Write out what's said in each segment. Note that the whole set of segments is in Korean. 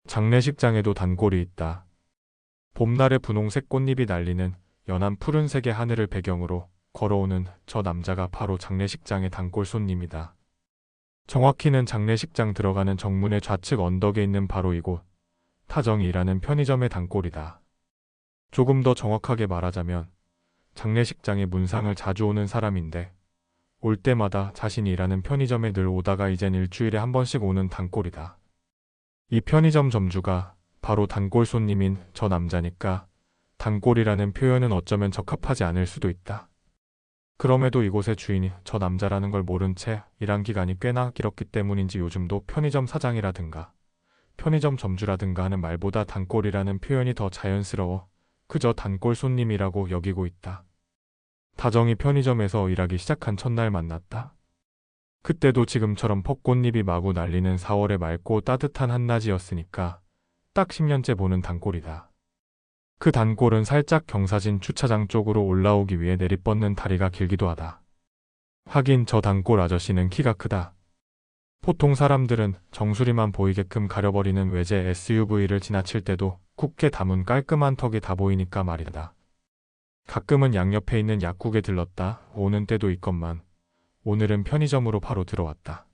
장례식장에도 단골이 있다. 봄날의 분홍색 꽃잎이 날리는 연한 푸른색의 하늘을 배경으로 걸어오는 저 남자가 바로 장례식장의 단골 손님이다. 정확히는 장례식장 들어가는 정문의 좌측 언덕에 있는 바로 이곳, 타정이라는 편의점의 단골이다. 조금 더 정확하게 말하자면 장례식장에 문상을 자주 오는 사람인데 올 때마다 자신이 일하는 편의점에 늘 오다가 이젠 일주일에 한 번씩 오는 단골이다. 이 편의점 점주가 바로 단골 손님인 저 남자니까 단골이라는 표현은 어쩌면 적합하지 않을 수도 있다. 그럼에도 이곳의 주인이 저 남자라는 걸 모른 채 일한 기간이 꽤나 길었기 때문인지 요즘도 편의점 사장이라든가 편의점 점주라든가 하는 말보다 단골이라는 표현이 더 자연스러워 그저 단골 손님이라고 여기고 있다. 다정이 편의점에서 일하기 시작한 첫날 만났다. 그때도 지금처럼 벚꽃잎이 마구 날리는 4월의 맑고 따뜻한 한낮이었으니까 딱 10년째 보는 단골이다. 그 단골은 살짝 경사진 주차장 쪽으로 올라오기 위해 내리뻗는 다리가 길기도 하다. 하긴 저 단골 아저씨는 키가 크다. 보통 사람들은 정수리만 보이게끔 가려버리는 외제 SUV를 지나칠 때도 굳게 담은 깔끔한 턱이 다 보이니까 말이다. 가끔은 양옆에 있는 약국에 들렀다 오는 때도 있건만 오늘은 편의점으로 바로 들어왔다.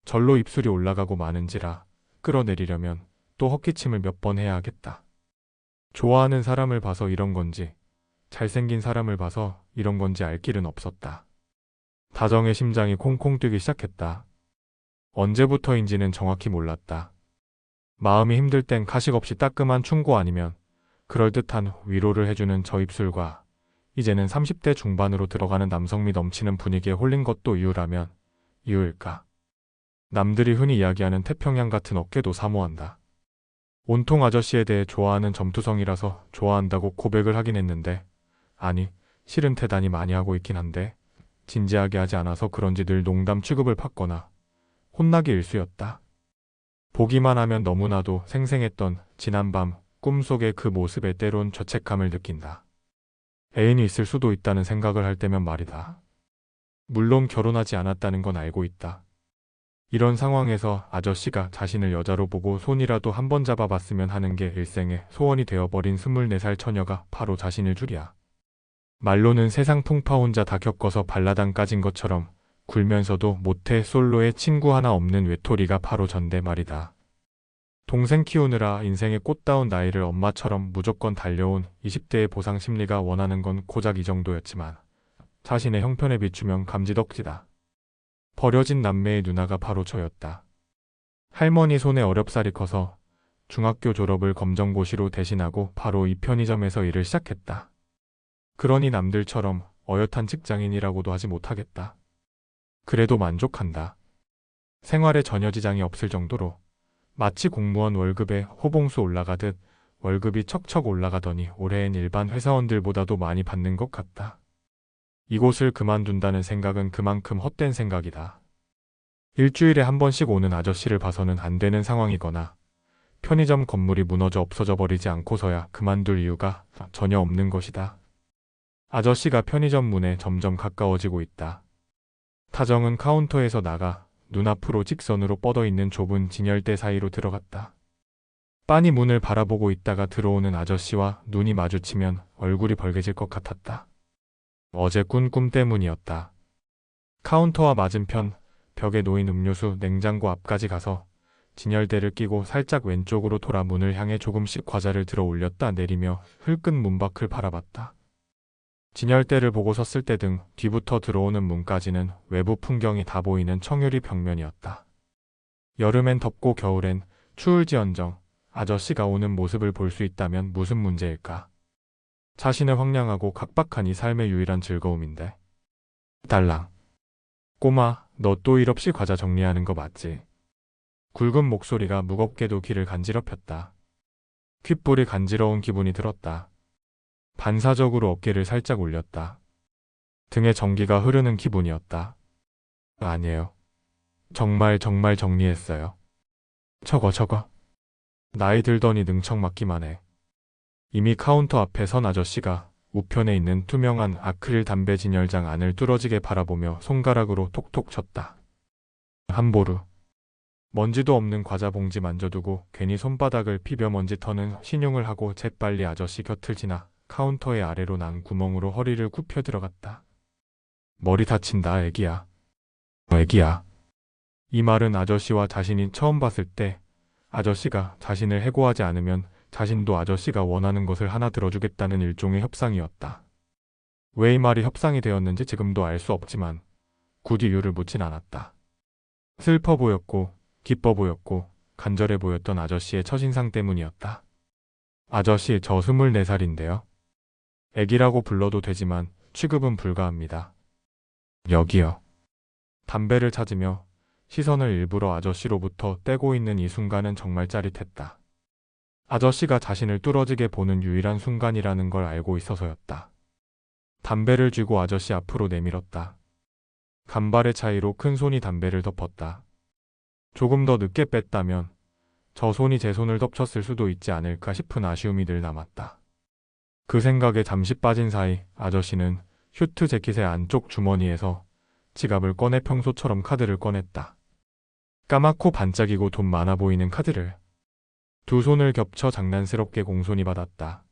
절로 입술이 올라가고 마는지라 끌어내리려면 또 헛기침을 몇 번 해야 하겠다. 좋아하는 사람을 봐서 이런 건지 잘생긴 사람을 봐서 이런 건지 알 길은 없었다. 다정의 심장이 콩콩 뛰기 시작했다. 언제부터인지는 정확히 몰랐다. 마음이 힘들 땐 가식 없이 따끔한 충고 아니면 그럴듯한 위로를 해주는 저 입술과 이제는 30대 중반으로 들어가는 남성미 넘치는 분위기에 홀린 것도 이유라면 이유일까? 남들이 흔히 이야기하는 태평양 같은 어깨도 사모한다. 온통 아저씨에 대해 좋아하는 점투성이라서 좋아한다고 고백을 하긴 했는데 아니 실은 대단히 많이 하고 있긴 한데 진지하게 하지 않아서 그런지 늘 농담 취급을 받거나 혼나기 일쑤였다. 보기만 하면 너무나도 생생했던 지난밤 꿈속의 그 모습에 때론 죄책감을 느낀다. 애인이 있을 수도 있다는 생각을 할 때면 말이다. 물론 결혼하지 않았다는 건 알고 있다. 이런 상황에서 아저씨가 자신을 여자로 보고 손이라도 한번 잡아봤으면 하는 게 일생의 소원이 되어버린 24살 처녀가 바로 자신일 줄이야. 말로는 세상 풍파 혼자 다 겪어서 발라당 까진 것처럼 굴면서도 모태 솔로의 친구 하나 없는 외톨이가 바로 전데 말이다. 동생 키우느라 인생의 꽃다운 나이를 엄마처럼 무조건 달려온 20대의 보상 심리가 원하는 건 고작 이 정도였지만 자신의 형편에 비추면 감지덕지다. 버려진 남매의 누나가 바로 저였다. 할머니 손에 어렵사리 커서 중학교 졸업을 검정고시로 대신하고 바로 이 편의점에서 일을 시작했다. 그러니 남들처럼 어엿한 직장인이라고도 하지 못하겠다. 그래도 만족한다. 생활에 전혀 지장이 없을 정도로 마치 공무원 월급에 호봉수 올라가듯 월급이 척척 올라가더니 올해엔 일반 회사원들보다도 많이 받는 것 같다. 이곳을 그만둔다는 생각은 그만큼 헛된 생각이다. 일주일에 한 번씩 오는 아저씨를 봐서는 안 되는 상황이거나 편의점 건물이 무너져 없어져 버리지 않고서야 그만둘 이유가 전혀 없는 것이다. 아저씨가 편의점 문에 점점 가까워지고 있다. 타정은 카운터에서 나가 눈앞으로 직선으로 뻗어있는 좁은 진열대 사이로 들어갔다. 빤히 문을 바라보고 있다가 들어오는 아저씨와 눈이 마주치면 얼굴이 벌개질 것 같았다. 어제 꾼 꿈 때문이었다. 카운터와 맞은편 벽에 놓인 음료수 냉장고 앞까지 가서 진열대를 끼고 살짝 왼쪽으로 돌아 문을 향해 조금씩 과자를 들어 올렸다 내리며 흘끗 문밖을 바라봤다. 진열대를 보고 섰을 때 등 뒤부터 들어오는 문까지는 외부 풍경이 다 보이는 청유리 벽면이었다. 여름엔 덥고 겨울엔 추울지언정 아저씨가 오는 모습을 볼 수 있다면 무슨 문제일까? 자신의 황량하고 각박한 이 삶의 유일한 즐거움인데. 달랑. 꼬마, 너 또 일 없이 과자 정리하는 거 맞지? 굵은 목소리가 무겁게도 귀를 간지럽혔다. 귓볼이 간지러운 기분이 들었다. 반사적으로 어깨를 살짝 올렸다. 등에 전기가 흐르는 기분이었다. 아니에요. 정말 정리했어요. 저거. 나이 들더니 능청 맞기만 해. 이미 카운터 앞에 선 아저씨가 우편에 있는 투명한 아크릴 담배 진열장 안을 뚫어지게 바라보며 손가락으로 톡톡 쳤다. 함보르. 먼지도 없는 과자 봉지 만져두고 괜히 손바닥을 비벼 먼지 터는 신용을 하고 재빨리 아저씨 곁을 지나 카운터의 아래로 난 구멍으로 허리를 굽혀 들어갔다. 머리 다친다, 애기야. 애기야. 이 말은 아저씨와 자신이 처음 봤을 때 아저씨가 자신을 해고하지 않으면 자신도 아저씨가 원하는 것을 하나 들어주겠다는 일종의 협상이었다. 왜 이 말이 협상이 되었는지 지금도 알 수 없지만 굳이 이유를 묻진 않았다. 슬퍼 보였고 기뻐 보였고 간절해 보였던 아저씨의 첫인상 때문이었다. 아저씨, 저 24살인데요. 애기라고 불러도 되지만 취급은 불가합니다. 여기요. 담배를 찾으며 시선을 일부러 아저씨로부터 떼고 있는 이 순간은 정말 짜릿했다. 아저씨가 자신을 뚫어지게 보는 유일한 순간이라는 걸 알고 있어서였다. 담배를 쥐고 아저씨 앞으로 내밀었다. 간발의 차이로 큰 손이 담배를 덮었다. 조금 더 늦게 뺐다면 저 손이 제 손을 덮쳤을 수도 있지 않을까 싶은 아쉬움이 늘 남았다. 그 생각에 잠시 빠진 사이 아저씨는 슈트 재킷의 안쪽 주머니에서 지갑을 꺼내 평소처럼 카드를 꺼냈다. 까맣고 반짝이고 돈 많아 보이는 카드를 두 손을 겹쳐 장난스럽게 공손히 받았다.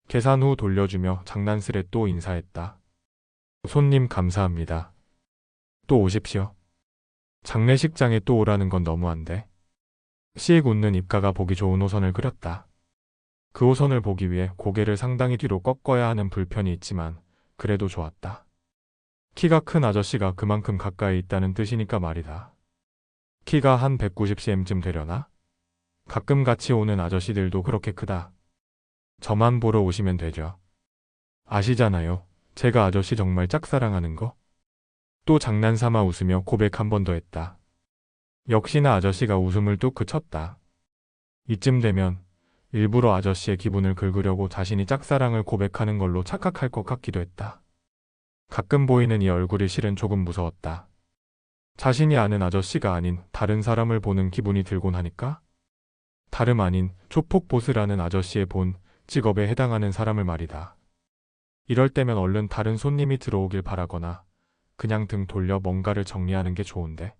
계산 후 돌려주며 장난스레 또 인사했다. 손님 감사합니다. 또 오십시오. 장례식장에 또 오라는 건 너무한데. 씩 웃는 입가가 보기 좋은 호선을 그렸다. 그 호선을 보기 위해 고개를 상당히 뒤로 꺾어야 하는 불편이 있지만 그래도 좋았다. 키가 큰 아저씨가 그만큼 가까이 있다는 뜻이니까 말이다. 키가 한 190cm쯤 되려나? 가끔 같이 오는 아저씨들도 그렇게 크다. 저만 보러 오시면 되죠. 아시잖아요. 제가 아저씨 정말 짝사랑하는 거. 또 장난삼아 웃으며 고백 한 번 더 했다. 역시나 아저씨가 웃음을 뚝 그쳤다. 이쯤 되면 일부러 아저씨의 기분을 긁으려고 자신이 짝사랑을 고백하는 걸로 착각할 것 같기도 했다. 가끔 보이는 이 얼굴이 실은 조금 무서웠다. 자신이 아는 아저씨가 아닌 다른 사람을 보는 기분이 들곤 하니까? 다름 아닌 조폭보스라는 아저씨의 본 직업에 해당하는 사람을 말이다. 이럴 때면 얼른 다른 손님이 들어오길 바라거나 그냥 등 돌려 뭔가를 정리하는 게 좋은데.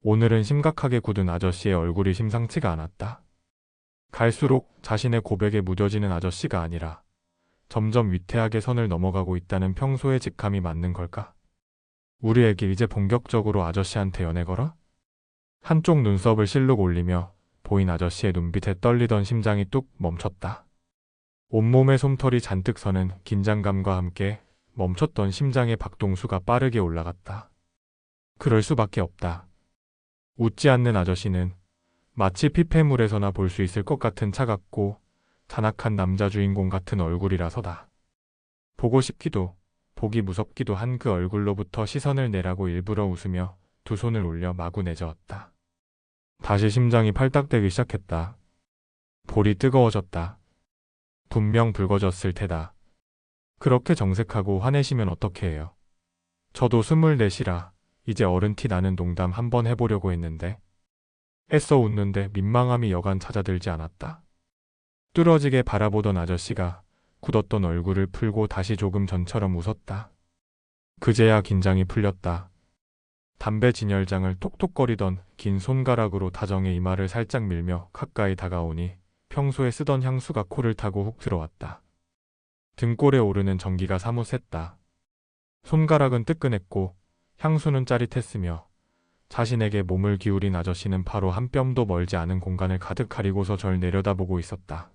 오늘은 심각하게 굳은 아저씨의 얼굴이 심상치가 않았다. 갈수록 자신의 고백에 무뎌지는 아저씨가 아니라 점점 위태하게 선을 넘어가고 있다는 평소의 직감이 맞는 걸까? 우리 애기 이제 본격적으로 아저씨한테 연애 걸어? 한쪽 눈썹을 실룩 올리며 보인 아저씨의 눈빛에 떨리던 심장이 뚝 멈췄다. 온몸에 솜털이 잔뜩 서는 긴장감과 함께 멈췄던 심장의 박동수가 빠르게 올라갔다. 그럴 수밖에 없다. 웃지 않는 아저씨는 마치 피폐물에서나 볼 수 있을 것 같은 차갑고 잔악한 남자 주인공 같은 얼굴이라서다. 보고 싶기도 보기 무섭기도 한 그 얼굴로부터 시선을 내라고 일부러 웃으며 두 손을 올려 마구 내저었다. 다시 심장이 팔딱대기 시작했다. 볼이 뜨거워졌다. 분명 붉어졌을 테다. 그렇게 정색하고 화내시면 어떻게 해요? 저도 24이라 이제 어른 티 나는 농담 한번 해보려고 했는데 애써 웃는데 민망함이 여간 찾아들지 않았다. 뚫어지게 바라보던 아저씨가 굳었던 얼굴을 풀고 다시 조금 전처럼 웃었다. 그제야 긴장이 풀렸다. 담배 진열장을 톡톡거리던 긴 손가락으로 다정의 이마를 살짝 밀며 가까이 다가오니 평소에 쓰던 향수가 코를 타고 훅 들어왔다. 등골에 오르는 전기가 사뭇 샜다. 손가락은 뜨끈했고 향수는 짜릿했으며 자신에게 몸을 기울인 아저씨는 바로 한 뼘도 멀지 않은 공간을 가득 가리고서 절 내려다보고 있었다.